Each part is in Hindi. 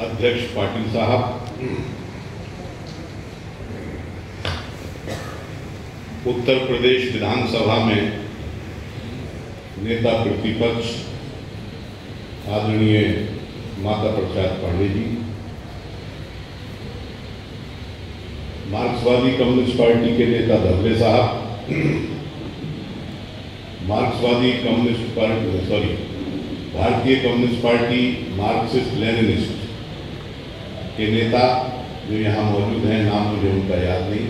अध्यक्ष पाटिल साहब, उत्तर प्रदेश विधानसभा में नेता प्रतिपक्ष आदरणीय माता प्रसाद पांडे जी, मार्क्सवादी कम्युनिस्ट पार्टी के नेता धवले साहब, भारतीय कम्युनिस्ट पार्टी मार्क्सिस्ट लेनिनिस्ट के नेता जो यहाँ मौजूद हैं, नाम मुझे उनका याद नहीं,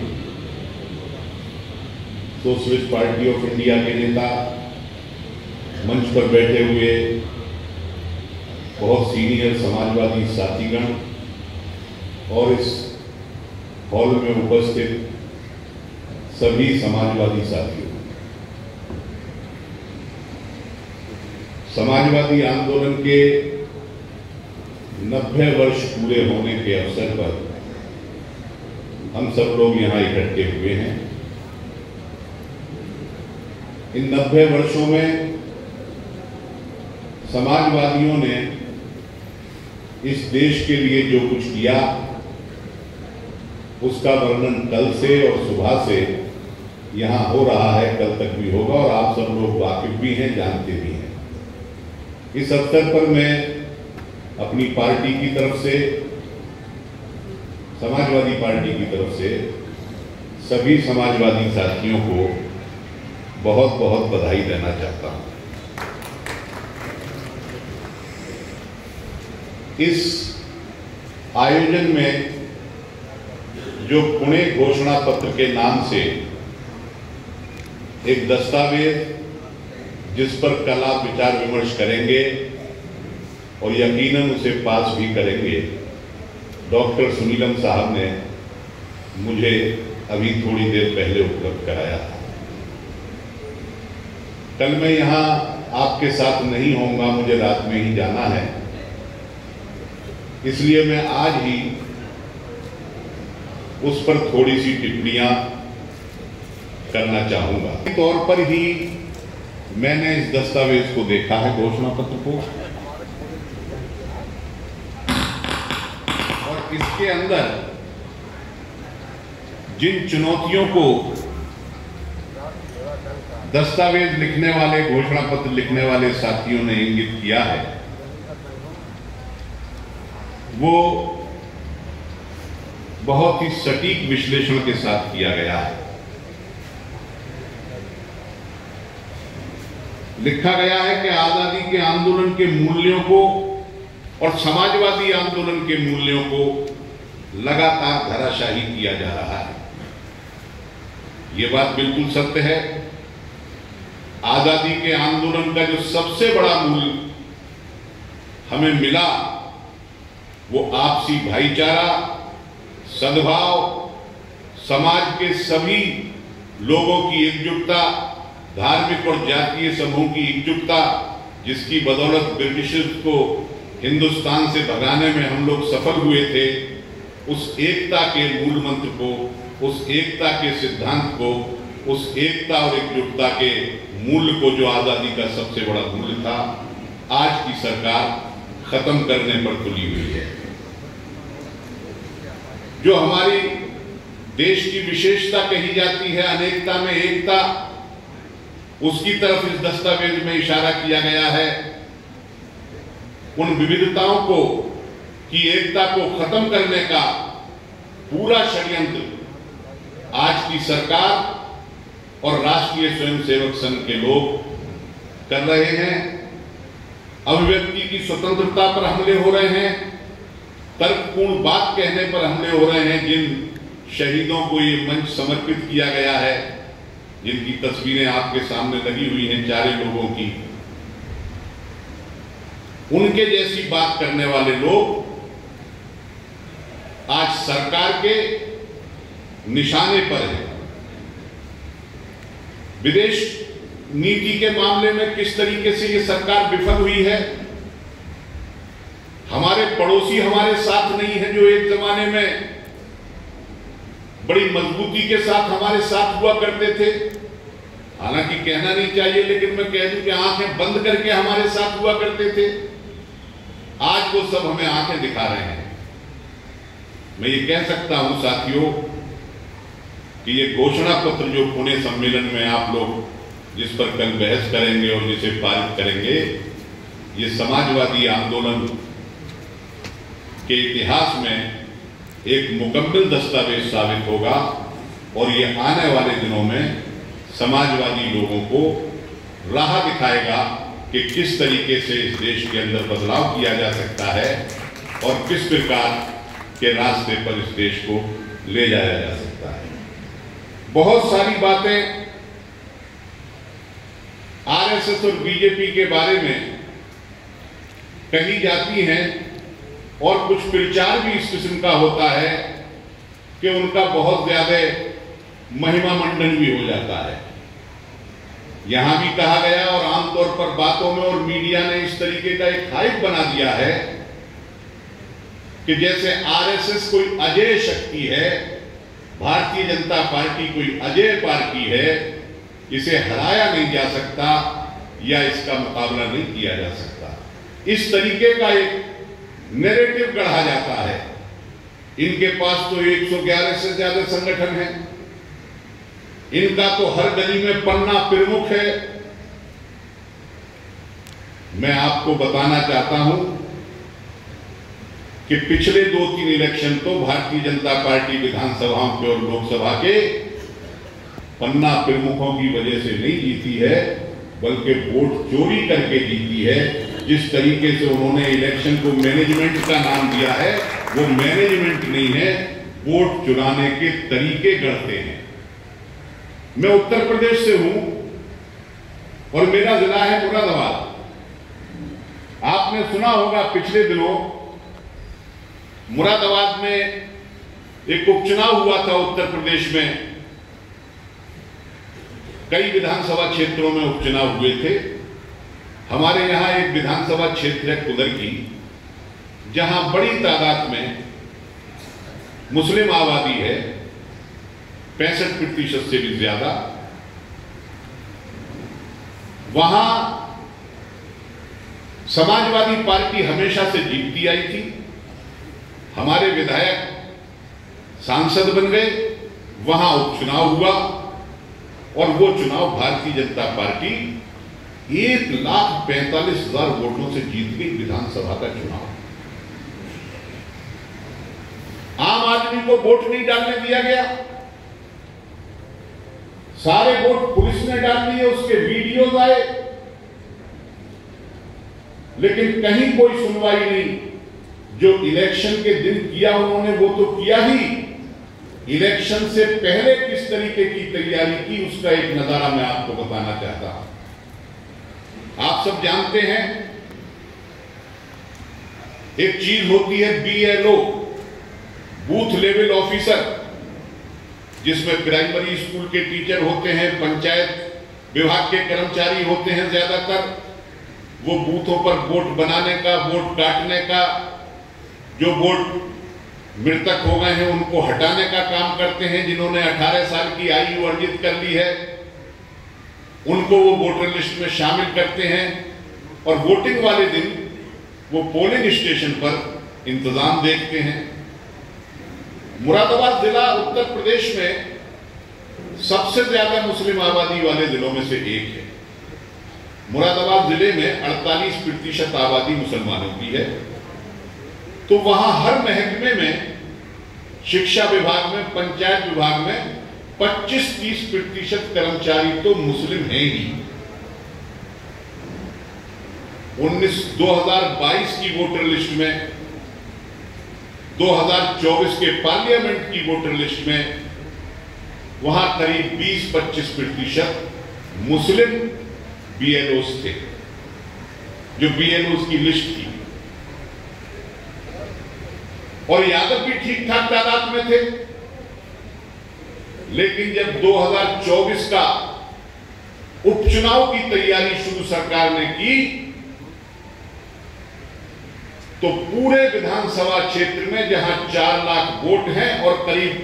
सोशलिस्ट पार्टी ऑफ इंडिया के नेता, मंच पर बैठे हुए बहुत सीनियर समाजवादी साथीगण और इस हॉल में उपस्थित सभी समाजवादी साथियों, समाजवादी आंदोलन के 90 वर्ष पूरे होने के अवसर पर हम सब लोग यहाँ इकट्ठे हुए हैं। इन 90 वर्षों में समाजवादियों ने इस देश के लिए जो कुछ किया उसका वर्णन कल से और सुबह से यहाँ हो रहा है, कल तक भी होगा और आप सब लोग वाकिफ भी हैं, जानते भी हैं। इस अवसर पर मैं अपनी पार्टी की तरफ से, समाजवादी पार्टी की तरफ से सभी समाजवादी साथियों को बहुत बहुत बधाई देना चाहता हूं। इस आयोजन में जो पुणे घोषणा पत्र के नाम से एक दस्तावेज जिस पर कल आप विचार विमर्श करेंगे और यकीनन उसे पास भी करेंगे, डॉक्टर सुनीलम साहब ने मुझे अभी थोड़ी देर पहले उपलब्ध कराया था। कल मैं यहाँ आपके साथ नहीं होऊंगा, मुझे रात में ही जाना है, इसलिए मैं आज ही उस पर थोड़ी सी टिप्पणियां करना चाहूंगा। तौर पर ही मैंने इस दस्तावेज को देखा है, घोषणा पत्र को, और इसके अंदर जिन चुनौतियों को दस्तावेज लिखने वाले, घोषणा पत्र लिखने वाले साथियों ने इंगित किया है, वो बहुत ही सटीक विश्लेषण के साथ किया गया है। लिखा गया है कि आजादी के आंदोलन के मूल्यों को और समाजवादी आंदोलन के मूल्यों को लगातार धराशायी किया जा रहा है। यह बात बिल्कुल सत्य है। आजादी के आंदोलन का जो सबसे बड़ा मूल्य हमें मिला वो आपसी भाईचारा, सद्भाव, समाज के सभी लोगों की एकजुटता, धार्मिक और जातीय समूह की एकजुटता, जिसकी बदौलत ब्रिटिशर्स को हिंदुस्तान से भगाने में हम लोग सफल हुए थे, उस एकता के मूल मंत्र को, उस एकता के सिद्धांत को, उस एकता और एकजुटता के मूल्य को, जो आजादी का सबसे बड़ा मूल्य था, आज की सरकार खत्म करने पर तुली हुई है। जो हमारी देश की विशेषता कही जाती है, अनेकता में एकता, उसकी तरफ इस दस्तावेज में इशारा किया गया है। उन विविधताओं को की एकता को खत्म करने का पूरा षड्यंत्र आज की सरकार और राष्ट्रीय स्वयंसेवक संघ के लोग कर रहे हैं। अभिव्यक्ति की स्वतंत्रता पर हमले हो रहे हैं, तर्कपूर्ण बात कहने पर हमले हो रहे हैं। जिन शहीदों को ये मंच समर्पित किया गया है, जिनकी तस्वीरें आपके सामने लगी हुई हैं, चारे लोगों की, उनके जैसी बात करने वाले लोग आज सरकार के निशाने पर हैं। विदेश नीति के मामले में किस तरीके से ये सरकार विफल हुई है। हमारे पड़ोसी हमारे साथ नहीं है, जो एक जमाने में बड़ी मजबूती के साथ हमारे साथ हुआ करते थे। हालांकि कहना नहीं चाहिए, लेकिन मैं कह दूं कि आंखें बंद करके हमारे साथ हुआ करते थे। आज वो सब हमें आंखें दिखा रहे हैं। मैं ये कह सकता हूं साथियों कि ये घोषणा पत्र जो पुणे सम्मेलन में आप लोग जिस पर कल बहस करेंगे और जिसे पारित करेंगे, ये समाजवादी आंदोलन के इतिहास में एक मुकम्मल दस्तावेज साबित होगा और ये आने वाले दिनों में समाजवादी लोगों को राह दिखाएगा कि किस तरीके से इस देश के अंदर बदलाव किया जा सकता है और किस प्रकार के रास्ते पर इस देश को ले जाया जा सकता है। बहुत सारी बातें आरएसएस और बीजेपी के बारे में कही जाती हैं और कुछ प्रचार भी इस किस्म का होता है कि उनका बहुत ज्यादा महिमा मंडन भी हो जाता है। यहां भी कहा गया और आमतौर पर बातों में और मीडिया ने इस तरीके का एक हाइप बना दिया है कि जैसे आरएसएस कोई अजेय शक्ति है, भारतीय जनता पार्टी कोई अजेय पार्टी है, इसे हराया नहीं जा सकता या इसका मुकाबला नहीं किया जा सकता। इस तरीके का एक नैरेटिव गढ़ा जाता है। इनके पास तो 111 से ज्यादा संगठन हैं, इनका तो हर गली में पन्ना प्रमुख है। मैं आपको बताना चाहता हूं कि पिछले 2-3 इलेक्शन तो भारतीय जनता पार्टी विधानसभाओं के और लोकसभा के पन्ना प्रमुखों की वजह से नहीं जीती है, बल्कि वोट चोरी करके जीती है। जिस तरीके से उन्होंने इलेक्शन को मैनेजमेंट का नाम दिया है, वो मैनेजमेंट नहीं है, वोट चुराने के तरीके गढ़ते हैं। मैं उत्तर प्रदेश से हूं और मेरा जिला है मुरादाबाद। आपने सुना होगा पिछले दिनों मुरादाबाद में एक उपचुनाव हुआ था उत्तर प्रदेश में। कई विधानसभा क्षेत्रों में उपचुनाव हुए थे। हमारे यहां एक विधानसभा क्षेत्र है कुदरकी, जहां बड़ी तादाद में मुस्लिम आबादी है, 65% से भी ज्यादा। वहां समाजवादी पार्टी हमेशा से जीतती आई थी। हमारे विधायक सांसद बन गए, वहां उपचुनाव हुआ और वो चुनाव भारतीय जनता पार्टी 1,45,000 वोटों से जीत गई। विधानसभा का चुनाव आम आदमी को वोट नहीं डालने दिया गया, सारे वोट पुलिस ने डाल दिए, उसके वीडियोज आए, लेकिन कहीं कोई सुनवाई नहीं। जो इलेक्शन के दिन किया उन्होंने वो तो किया ही, इलेक्शन से पहले किस तरीके की तैयारी की उसका एक नजारा मैं आपको बताना चाहता हूं। आप सब जानते हैं एक चीज होती है BLO, बूथ लेवल ऑफिसर, जिसमें प्राइमरी स्कूल के टीचर होते हैं, पंचायत विभाग के कर्मचारी होते हैं ज्यादातर। वो बूथों पर वोट बनाने का, वोट काटने का, जो वोट मृतक हो गए हैं उनको हटाने का काम करते हैं। जिन्होंने 18 साल की आयु अर्जित कर ली है उनको वो वोटर लिस्ट में शामिल करते हैं और वोटिंग वाले दिन वो पोलिंग स्टेशन पर इंतजाम देखते हैं। मुरादाबाद जिला उत्तर प्रदेश में सबसे ज्यादा मुस्लिम आबादी वाले जिलों में से एक है। मुरादाबाद जिले में 48% आबादी मुसलमानों की है। तो वहां हर महकमे में, शिक्षा विभाग में, पंचायत विभाग में 25-30% कर्मचारी तो मुस्लिम हैं ही। 2022 की वोटर लिस्ट में, 2024 के पार्लियामेंट की वोटर लिस्ट में वहां करीब 20-25% मुस्लिम BLOs थे, जो BLOs की लिस्ट थी। और यादव भी ठीक ठाक तादाद में थे। लेकिन जब 2024 का उपचुनाव की तैयारी शुरू सरकार ने की तो पूरे विधानसभा क्षेत्र में जहां 4 लाख वोट हैं और करीब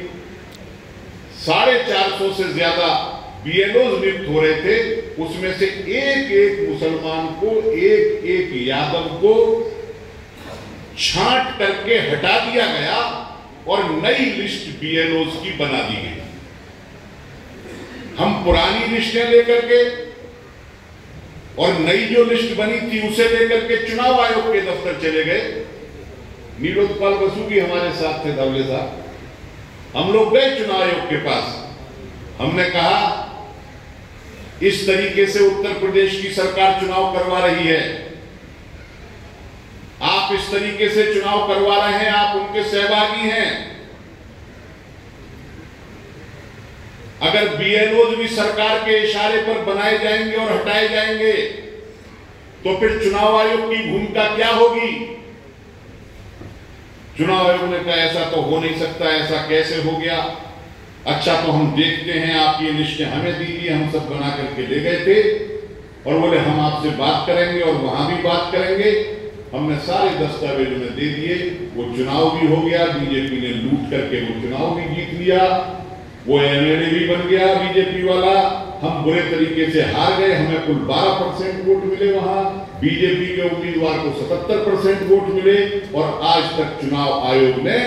450 से ज्यादा BLOs नियुक्त हो रहे थे, उसमें से एक मुसलमान को, एक यादव को छांट करके हटा दिया गया और नई लिस्ट बीएलओज की बना दी गई। हम पुरानी लिस्टें लेकर के और नई जो लिस्ट बनी थी उसे लेकर के चुनाव आयोग के दफ्तर चले गए। नीलोत्पल बसु भी हमारे साथ थे, धवले साहब। हम लोग गए चुनाव आयोग के पास। हमने कहा इस तरीके से उत्तर प्रदेश की सरकार चुनाव करवा रही है, आप इस तरीके से चुनाव करवा रहे हैं, आप उनके सहभागी हैं। अगर बीएलओ भी सरकार के इशारे पर बनाए जाएंगे और हटाए जाएंगे तो फिर चुनाव आयोग की भूमिका क्या होगी? चुनाव आयोग ने कहा ऐसा तो हो नहीं सकता, ऐसा कैसे हो गया? अच्छा तो हम देखते हैं, आप ये लिस्ट हमें दीजिए। हम सब बना करके ले गए थे और बोले हम आपसे बात करेंगे और वहां भी बात करेंगे। हमने सारे दस्तावेज उन्हें दे दिए। वो चुनाव भी हो गया, बीजेपी ने लूट करके वो चुनाव भी जीत लिया, वो एमएलए भी बन गया बीजेपी वाला। हम बुरे तरीके से हार गए, हमें कुल 12% वोट मिले, वहां बीजेपी के उम्मीदवार को 77% वोट मिले। और आज तक चुनाव आयोग ने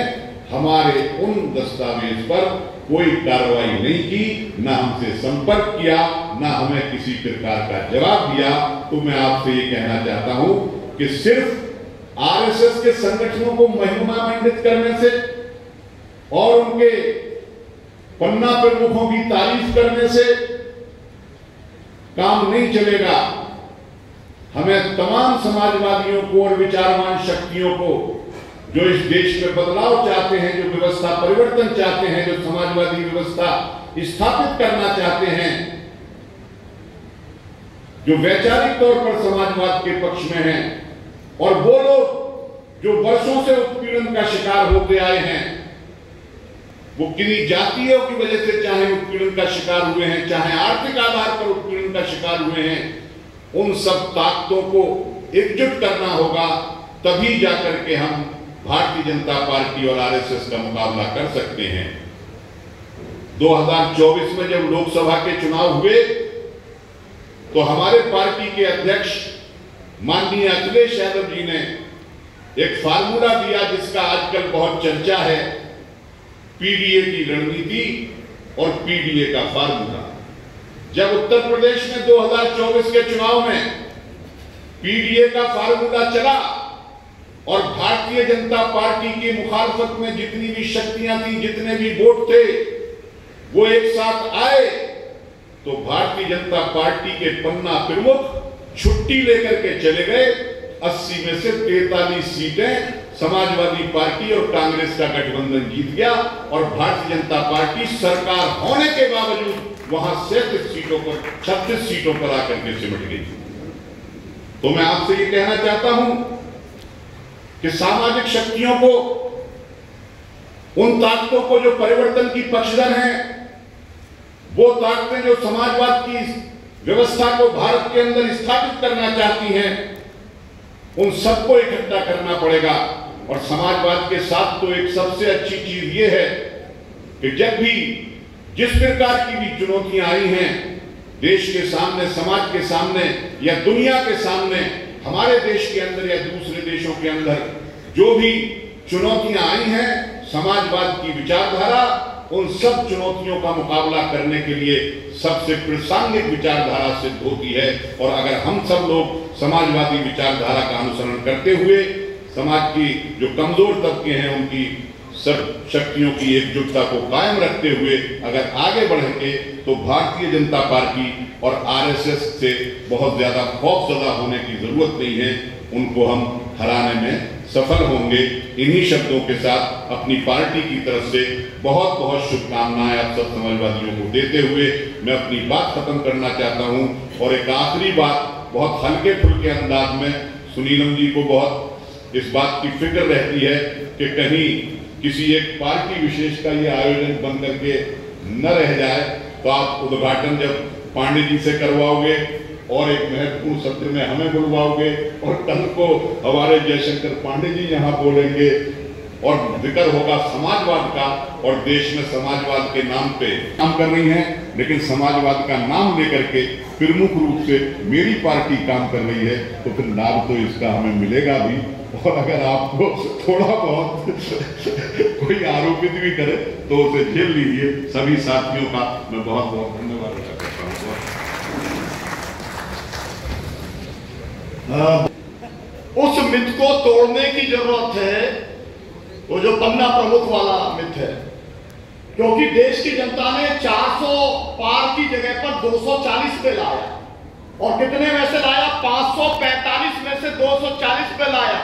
हमारे उन दस्तावेज पर कोई कार्रवाई नहीं की, न हमसे संपर्क किया, न हमें किसी प्रकार का जवाब दिया। तो मैं आपसे ये कहना चाहता हूं कि सिर्फ आरएसएस के संगठनों को महिमा मंडित करने से और उनके पन्ना प्रमुखों की तारीफ करने से काम नहीं चलेगा। हमें तमाम समाजवादियों को और विचारवान शक्तियों को जो इस देश में बदलाव चाहते हैं, जो व्यवस्था परिवर्तन चाहते हैं, जो समाजवादी व्यवस्था स्थापित करना चाहते हैं, जो वैचारिक तौर पर समाजवाद के पक्ष में हैं, और वो लोग जो वर्षों से उत्पीड़न का शिकार होते आए हैं, वो किन्हीं जातियों की वजह से चाहे उत्पीड़न का शिकार हुए हैं, चाहे आर्थिक आधार पर उत्पीड़न का शिकार हुए हैं, उन सब ताकतों को एकजुट करना होगा। तभी जाकर के हम भारतीय जनता पार्टी और आरएसएस का मुकाबला कर सकते हैं। 2024 में जब लोकसभा के चुनाव हुए तो हमारे पार्टी के अध्यक्ष माननीय अखिलेश यादव जी ने एक फार्मूला दिया जिसका आजकल बहुत चर्चा है, पीडीए की रणनीति और पीडीए का फार्मूला। जब उत्तर प्रदेश में 2024 के चुनाव में पीडीए का फार्मूला चला और भारतीय जनता पार्टी की मुखालफत में जितनी भी शक्तियां थी, जितने भी वोट थे, वो एक साथ आए, तो भारतीय जनता पार्टी के पन्ना प्रमुख छुट्टी लेकर के चले गए। 80 में से 43 सीटें समाजवादी पार्टी और कांग्रेस का गठबंधन जीत गया और भारतीय जनता पार्टी सरकार होने के बावजूद वहां 37 सीटों पर 36 सीटों पर आकर के सिमट गई। तो मैं आपसे ये कहना चाहता हूं कि सामाजिक शक्तियों को, उन ताकतों को जो परिवर्तन की पक्षधर हैं, वो ताकतें जो समाजवाद की व्यवस्था को भारत के अंदर स्थापित करना चाहती हैं, उन सबको इकट्ठा करना पड़ेगा। और समाजवाद के साथ तो एक सबसे अच्छी चीज ये है कि जब भी जिस प्रकार की भी चुनौतियां आई हैं देश के सामने, समाज के सामने या दुनिया के सामने, हमारे देश के अंदर या दूसरे देशों के अंदर जो भी चुनौतियां आई हैं, समाजवाद की विचारधारा उन सब चुनौतियों का मुकाबला करने के लिए सबसे प्रासंगिक विचारधारा सिद्ध होती है। और अगर हम सब लोग समाजवादी विचारधारा का अनुसरण करते हुए समाज की जो कमजोर तबके हैं उनकी सब शक्तियों की एकजुटता को कायम रखते हुए अगर आगे बढ़ेंगे तो भारतीय जनता पार्टी और आरएसएस से बहुत ज्यादा खौफजदा होने की जरूरत नहीं है, उनको हम हराने में सफल होंगे। इन्हीं शब्दों के साथ अपनी पार्टी की तरफ से बहुत बहुत शुभकामनाएं आप सब समाजवादियों को देते हुए मैं अपनी बात खत्म करना चाहता हूं। और एक आखिरी बात, बहुत हल्के फुल्के अंदाज में, सुनीलम जी को बहुत इस बात की फिक्र रहती है कि कहीं किसी एक पार्टी विशेष का ये आयोजन बन करके न रह जाए, तो आप उद्घाटन जब पांडे जी से करवाओगे और एक महत्वपूर्ण सत्र में हमें बुलवाओगे और कल को हमारे जयशंकर पांडे जी यहाँ बोलेंगे और जिक्र होगा समाजवाद का, और देश में समाजवाद के नाम पे काम कर रही है, लेकिन समाजवाद का नाम लेकर के प्रमुख रूप से मेरी पार्टी काम कर रही है, तो फिर लाभ तो इसका हमें मिलेगा भी। और अगर आपको थोड़ा बहुत कोई आरोपित भी करे तो उसे झेल लीजिए। सभी साथियों का मैं बहुत बहुत धन्यवाद करता हूँ। उस मिथ को तोड़ने की जरूरत है, वो जो पन्ना प्रमुख वाला मिथ है, क्योंकि देश की जनता ने 400 पार की जगह पर 240 पे लाया। और कितने में से लाया? 545 में से 240 पे लाया।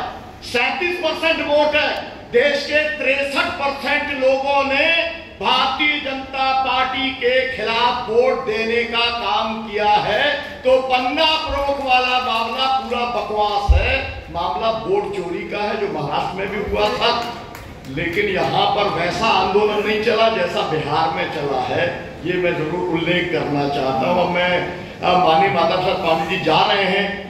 37% वोट है। देश के 63% लोगों ने भारतीय जनता पार्टी के खिलाफ वोट देने का काम किया है। तो पन्ना प्रमुख वाला मामला पूरा बकवास है। मामला वोट चोरी का है, जो महाराष्ट्र में भी हुआ था, लेकिन यहां पर वैसा आंदोलन नहीं चला जैसा बिहार में चला है। ये मैं जरूर उल्लेख करना चाहता हूं। मैं माननीय माधव साहब पांडे जी जा रहे हैं,